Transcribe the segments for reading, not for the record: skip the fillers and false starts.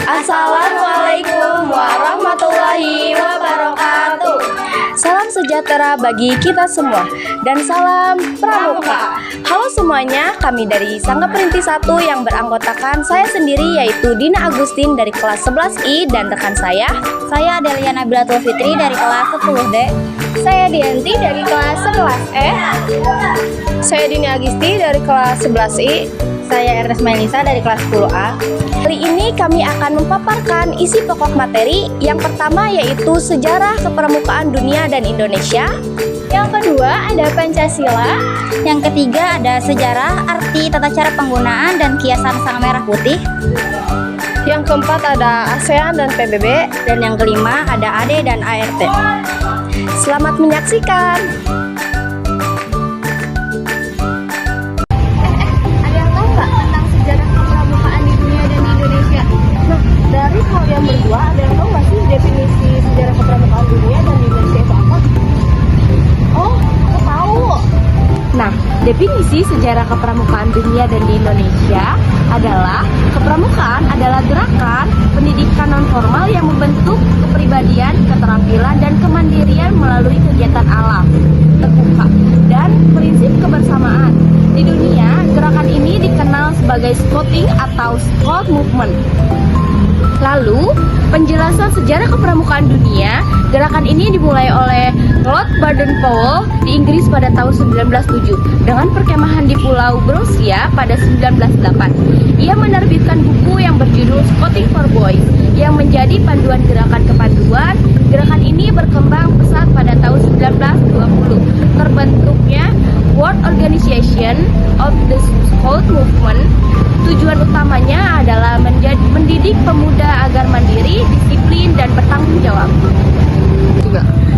Assalamualaikum warahmatullahi wabarakatuh. Salam sejahtera bagi kita semua dan salam pramuka. Halo semuanya, kami dari Sangga Perintis 1 yang beranggotakan saya sendiri yaitu Dina Agustin dari kelas 11I dan rekan saya Adelia Nabilatul Fitri dari kelas 10D. Saya Dianti dari kelas 11E. Saya Dini Agisti dari kelas 11I. Saya Ernest Melisa dari kelas 10A. Kali ini kami akan memaparkan isi pokok materi. Yang pertama yaitu sejarah kepramukaan dunia dan Indonesia. Yang kedua ada Pancasila. Yang ketiga ada sejarah, arti, tata cara penggunaan, dan kiasan sang merah putih. Yang keempat ada ASEAN dan PBB. Dan yang kelima ada AD dan ART. Selamat menyaksikan. Ada yang tahu nggak tentang sejarah kepramukaan di dunia dan di Indonesia? Nah, dari kalian berdua ada yang tahu nggak sih definisi sejarah kepramukaan dunia dan Indonesia itu apa? Oh, aku tahu. Nah, definisi sejarah kepramukaan dunia dan di Indonesia adalah kepramukaan adalah gerakan pendidikan non-formal yang membentuk kepribadian, keterampilan, dan kemandirian melalui kegiatan alam, terbuka, dan prinsip kebersamaan. Di dunia, gerakan ini dikenal sebagai Scouting atau Scout Movement. Lalu, penjelasan sejarah kepramukaan dunia, gerakan ini dimulai oleh Lord Baden-Powell di Inggris pada tahun 1907 dengan perkemahan di Pulau Prussia pada 1908. Ia menerbitkan buku yang berjudul Scouting for Boys yang menjadi panduan gerakan kepanduan. Gerakan ini berkembang pesat pada tahun 1920. Terbentuknya World Organization of the Scout Movement. Tujuan utamanya adalah mendidik pemuda agar mandiri, disiplin, dan bertanggung jawab.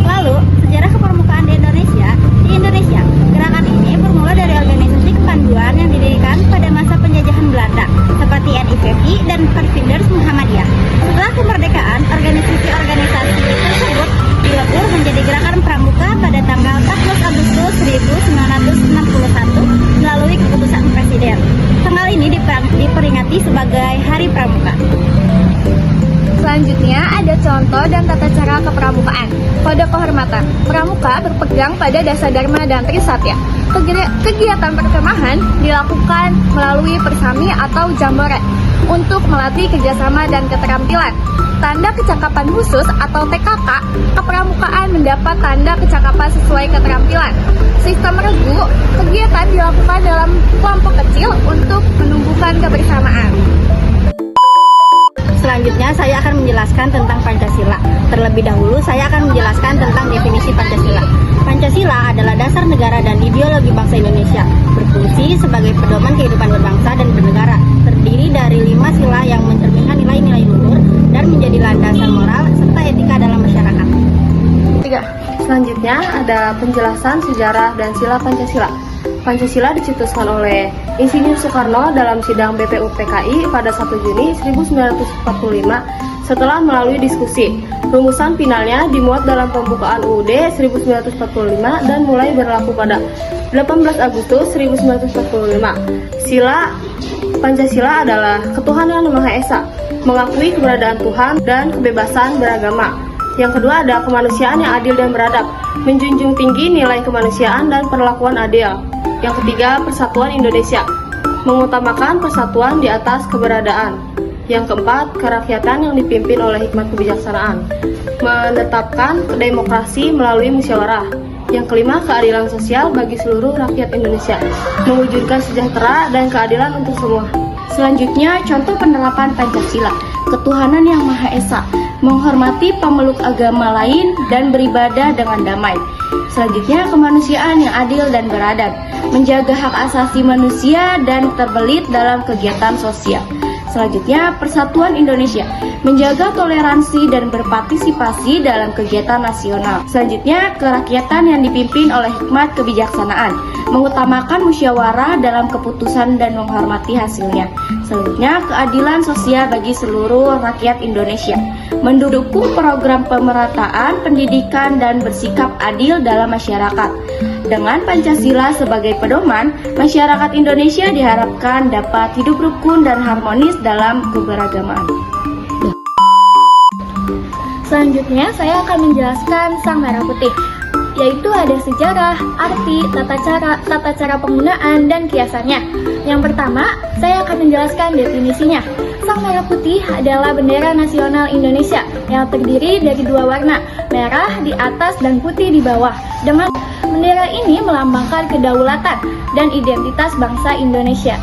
Lalu, sejarah kepramukaan di Indonesia. Di Indonesia, gerakan ini bermula dari organisasi kepanduan yang didirikan pada masa penjajahan Belanda, seperti NIPPI dan Pathfinders Muhammadiyah. Setelah kemerdekaan, organisasi-organisasi tersebut dilebur menjadi gerakan pramuka pada tanggal 14 Agustus 1961 melalui keputusan Presiden. Tanggal ini diperingati sebagai Hari Pramuka. Selanjutnya ada contoh dan tata cara kepramukaan. Kode kehormatan. Pramuka berpegang pada Dasa Dharma dan Trisatya. Kegiatan perkemahan dilakukan melalui persami atau jambore untuk melatih kerjasama dan keterampilan. Tanda kecakapan khusus atau TKK, kepramukaan mendapat tanda kecakapan sesuai keterampilan. Sistem regu, kegiatan dilakukan dalam kelompok kecil untuk menumbuhkan kebersamaan. Selanjutnya saya akan menjelaskan tentang Pancasila. Terlebih dahulu saya akan menjelaskan tentang definisi Pancasila. Pancasila adalah dasar negara dan ideologi bangsa Indonesia, berfungsi sebagai pedoman kehidupan berbangsa dan bernegara, terdiri dari 5 sila yang mencerminkan nilai-nilai luhur dan menjadi landasan moral serta etika dalam masyarakat. 3. Selanjutnya ada penjelasan sejarah dan sila Pancasila. Pancasila dicetuskan oleh Insinyur Soekarno dalam sidang BPUPKI pada 1 Juni 1945 setelah melalui diskusi. Rumusan finalnya dimuat dalam pembukaan UUD 1945 dan mulai berlaku pada 18 Agustus 1945. Sila Pancasila adalah ketuhanan yang Maha Esa, mengakui keberadaan Tuhan dan kebebasan beragama. Yang kedua ada kemanusiaan yang adil dan beradab, menjunjung tinggi nilai kemanusiaan dan perlakuan adil. Yang ketiga, persatuan Indonesia, mengutamakan persatuan di atas keberadaan. Yang keempat, kerakyatan yang dipimpin oleh hikmat kebijaksanaan, menetapkan demokrasi melalui musyawarah. Yang kelima, keadilan sosial bagi seluruh rakyat Indonesia, mewujudkan sejahtera dan keadilan untuk semua. Selanjutnya, contoh penerapan Pancasila, ketuhanan yang Maha Esa, menghormati pemeluk agama lain dan beribadah dengan damai. Selanjutnya, kemanusiaan yang adil dan beradab, menjaga hak asasi manusia dan terbelit dalam kegiatan sosial. Selanjutnya, persatuan Indonesia, menjaga toleransi dan berpartisipasi dalam kegiatan nasional. Selanjutnya, kerakyatan yang dipimpin oleh hikmat kebijaksanaan, mengutamakan musyawarah dalam keputusan dan menghormati hasilnya. Selanjutnya, keadilan sosial bagi seluruh rakyat Indonesia, mendukung program pemerataan pendidikan dan bersikap adil dalam masyarakat. Dengan Pancasila sebagai pedoman, masyarakat Indonesia diharapkan dapat hidup rukun dan harmonis dalam keberagamaan. Selanjutnya, saya akan menjelaskan Sang Merah Putih, yaitu ada sejarah, arti, tata cara penggunaan, dan kiasannya. Yang pertama, saya akan menjelaskan definisinya. Sang Merah Putih adalah bendera nasional Indonesia yang terdiri dari dua warna, merah di atas dan putih di bawah. Dengan bendera ini melambangkan kedaulatan dan identitas bangsa Indonesia.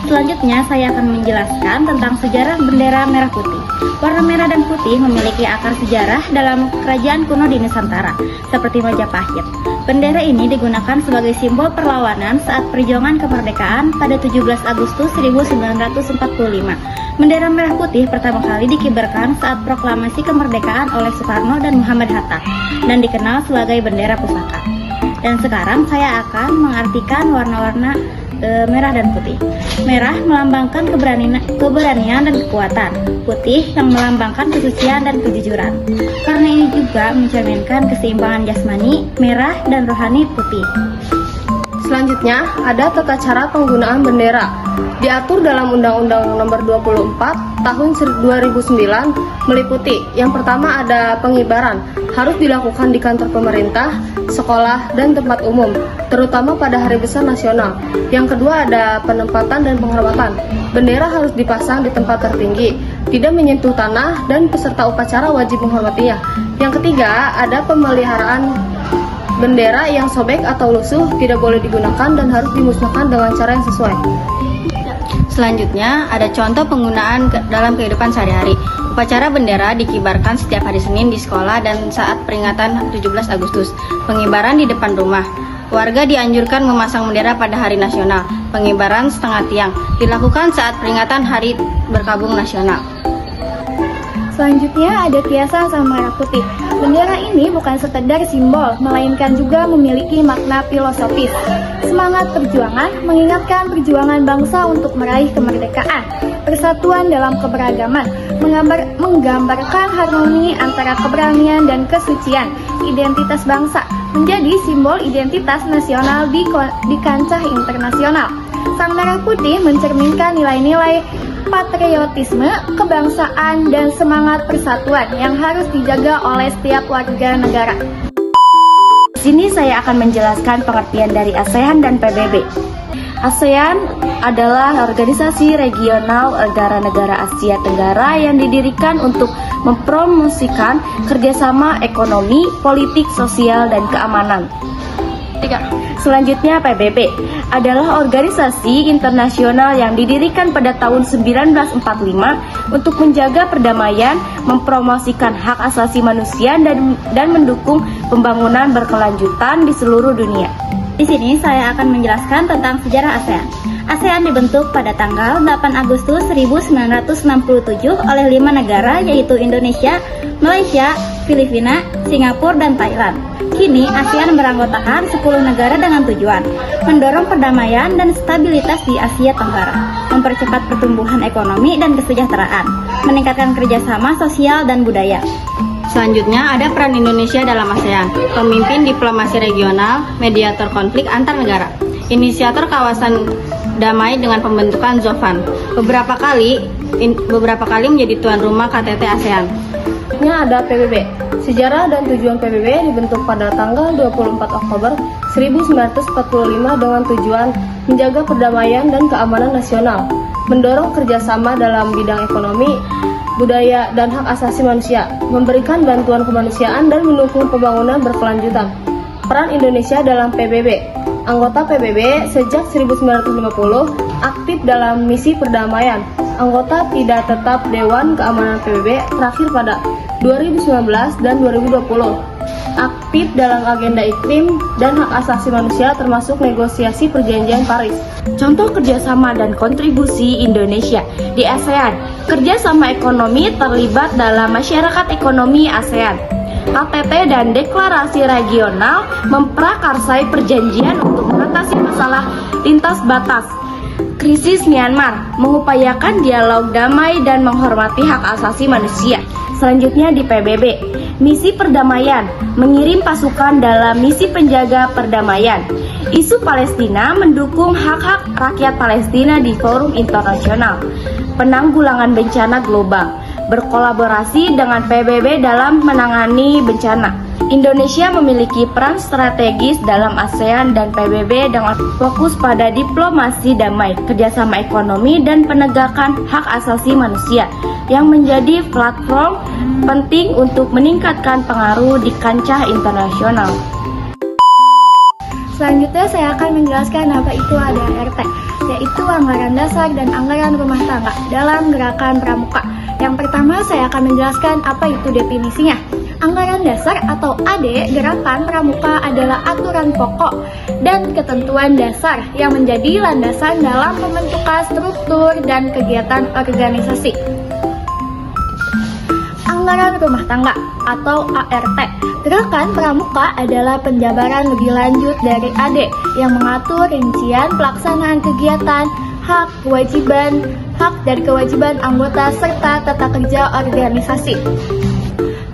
Selanjutnya, saya akan menjelaskan tentang sejarah bendera merah putih. Warna merah dan putih memiliki akar sejarah dalam kerajaan kuno di Nusantara, seperti Majapahit. Bendera ini digunakan sebagai simbol perlawanan saat perjuangan kemerdekaan pada 17 Agustus 1945. Bendera merah putih pertama kali dikibarkan saat proklamasi kemerdekaan oleh Soekarno dan Muhammad Hatta, dan dikenal sebagai bendera pusaka. Dan sekarang saya akan mengartikan warna-warna merah dan putih. Merah melambangkan keberanian dan kekuatan. Putih yang melambangkan kesucian dan kejujuran. Karena ini juga mencerminkan keseimbangan jasmani, merah dan rohani putih. Selanjutnya, ada tata cara penggunaan bendera. Diatur dalam Undang-Undang Nomor 24 Tahun 2009 meliputi yang pertama ada pengibaran, harus dilakukan di kantor pemerintah, sekolah, dan tempat umum, terutama pada hari besar nasional. Yang kedua ada penempatan dan penghormatan. Bendera harus dipasang di tempat tertinggi, tidak menyentuh tanah, dan peserta upacara wajib menghormatinya. Yang ketiga ada pemeliharaan. Bendera yang sobek atau lusuh tidak boleh digunakan dan harus dimusnahkan dengan cara yang sesuai. Selanjutnya, ada contoh penggunaan dalam kehidupan sehari-hari. Upacara bendera dikibarkan setiap hari Senin di sekolah dan saat peringatan 17 Agustus. Pengibaran di depan rumah. Warga dianjurkan memasang bendera pada hari nasional. Pengibaran setengah tiang dilakukan saat peringatan Hari Berkabung Nasional. Selanjutnya ada kiasan Sang Merah Putih. Bendera ini bukan sekedar simbol, melainkan juga memiliki makna filosofis. Semangat perjuangan mengingatkan perjuangan bangsa untuk meraih kemerdekaan, persatuan dalam keberagaman, menggambarkan harmoni antara keberanian dan kesucian, identitas bangsa, menjadi simbol identitas nasional di kancah internasional. Sang Merah Putih mencerminkan nilai-nilai patriotisme, kebangsaan, dan semangat persatuan yang harus dijaga oleh setiap warga negara. Di sini saya akan menjelaskan pengertian dari ASEAN dan PBB. ASEAN adalah organisasi regional negara-negara Asia Tenggara yang didirikan untuk mempromosikan kerjasama ekonomi, politik, sosial, dan keamanan. Selanjutnya PBB adalah organisasi internasional yang didirikan pada tahun 1945 untuk menjaga perdamaian, mempromosikan hak asasi manusia dan mendukung pembangunan berkelanjutan di seluruh dunia. Di sini saya akan menjelaskan tentang sejarah ASEAN. ASEAN dibentuk pada tanggal 8 Agustus 1967 oleh 5 negara yaitu Indonesia, Malaysia, Filipina, Singapura, dan Thailand. Kini ASEAN beranggotakan 10 negara dengan tujuan mendorong perdamaian dan stabilitas di Asia Tenggara, mempercepat pertumbuhan ekonomi dan kesejahteraan, meningkatkan kerjasama sosial dan budaya. Selanjutnya ada peran Indonesia dalam ASEAN, pemimpin diplomasi regional, mediator konflik antar negara, inisiator kawasan damai dengan pembentukan ZOFAN. Beberapa kali menjadi tuan rumah KTT ASEAN. Selanjutnya ada PBB. Sejarah dan tujuan PBB dibentuk pada tanggal 24 Oktober 1945 dengan tujuan menjaga perdamaian dan keamanan nasional, mendorong kerjasama dalam bidang ekonomi, budaya, dan hak asasi manusia, memberikan bantuan kemanusiaan dan mendukung pembangunan berkelanjutan. Peran Indonesia dalam PBB. Anggota PBB sejak 1950 aktif dalam misi perdamaian. Anggota tidak tetap Dewan Keamanan PBB terakhir pada 2019 dan 2020. Aktif dalam agenda iklim dan hak asasi manusia termasuk negosiasi perjanjian Paris. Contoh kerjasama dan kontribusi Indonesia di ASEAN. Kerjasama ekonomi terlibat dalam masyarakat ekonomi ASEAN. KTT dan deklarasi regional memprakarsai perjanjian untuk mengatasi masalah lintas batas. Krisis Myanmar mengupayakan dialog damai dan menghormati hak asasi manusia. Selanjutnya di PBB, misi perdamaian, mengirim pasukan dalam misi penjaga perdamaian. Isu Palestina mendukung hak-hak rakyat Palestina di forum internasional. Penanggulangan bencana global. berkolaborasi dengan PBB dalam menangani bencana. Indonesia memiliki peran strategis dalam ASEAN dan PBB dengan fokus pada diplomasi damai, kerjasama ekonomi, dan penegakan hak asasi manusia yang menjadi platform penting untuk meningkatkan pengaruh di kancah internasional. Selanjutnya saya akan menjelaskan apa itu ADART, yaitu anggaran dasar dan anggaran rumah tangga dalam gerakan pramuka. Yang pertama saya akan menjelaskan apa itu definisinya. Anggaran dasar atau AD gerakan pramuka adalah aturan pokok dan ketentuan dasar yang menjadi landasan dalam pembentukan struktur dan kegiatan organisasi. Anggaran rumah tangga atau ART. Gerakan pramuka adalah penjabaran lebih lanjut dari AD yang mengatur rincian pelaksanaan kegiatan, hak dan kewajiban anggota serta tata kerja organisasi.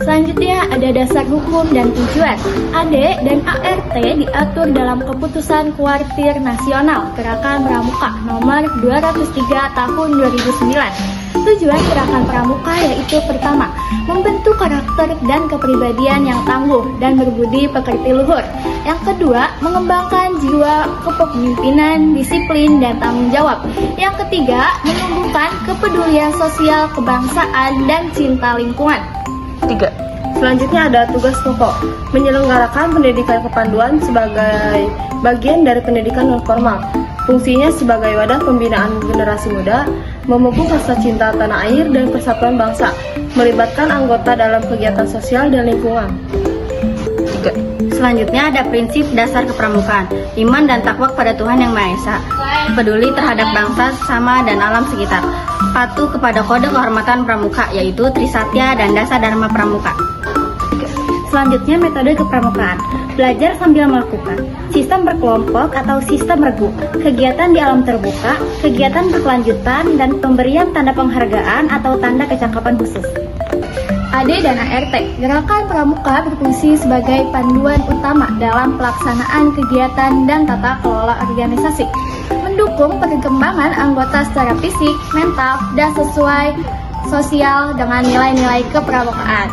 Selanjutnya ada dasar hukum dan tujuan. AD dan ART diatur dalam Keputusan Kuartir Nasional Gerakan Pramuka nomor 203 tahun 2009. Tujuan gerakan pramuka yaitu pertama, membentuk karakter dan kepribadian yang tangguh dan berbudi pekerti luhur. Yang kedua, mengembangkan jiwa kepemimpinan, disiplin, dan tanggung jawab. Yang ketiga, menumbuhkan kepedulian sosial, kebangsaan, dan cinta lingkungan. 3. Selanjutnya ada tugas pokok, menyelenggarakan pendidikan kepanduan sebagai bagian dari pendidikan non formal. Fungsinya sebagai wadah pembinaan generasi muda, memupuk rasa cinta tanah air dan persatuan bangsa, melibatkan anggota dalam kegiatan sosial dan lingkungan. 3. Selanjutnya ada prinsip dasar kepramukaan, iman dan takwa kepada Tuhan Yang Maha Esa, peduli terhadap bangsa, sesama, dan alam sekitar, patuh kepada kode kehormatan pramuka yaitu Trisatya dan Dasar Dharma Pramuka. Selanjutnya metode kepramukaan, belajar sambil melakukan, sistem berkelompok atau sistem regu, kegiatan di alam terbuka, kegiatan berkelanjutan, dan pemberian tanda penghargaan atau tanda kecakapan khusus. AD dan ART, gerakan pramuka berfungsi sebagai panduan utama dalam pelaksanaan kegiatan dan tata kelola organisasi, mendukung perkembangan anggota secara fisik, mental, dan sesuai sosial dengan nilai-nilai kepramukaan.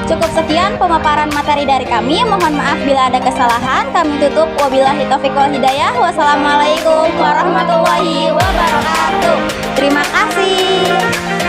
Cukup sekian pemaparan materi dari kami. Mohon maaf bila ada kesalahan. Kami tutup. Wabillahi taufiq wal hidayah. Wassalamualaikum warahmatullahi wabarakatuh. Terima kasih.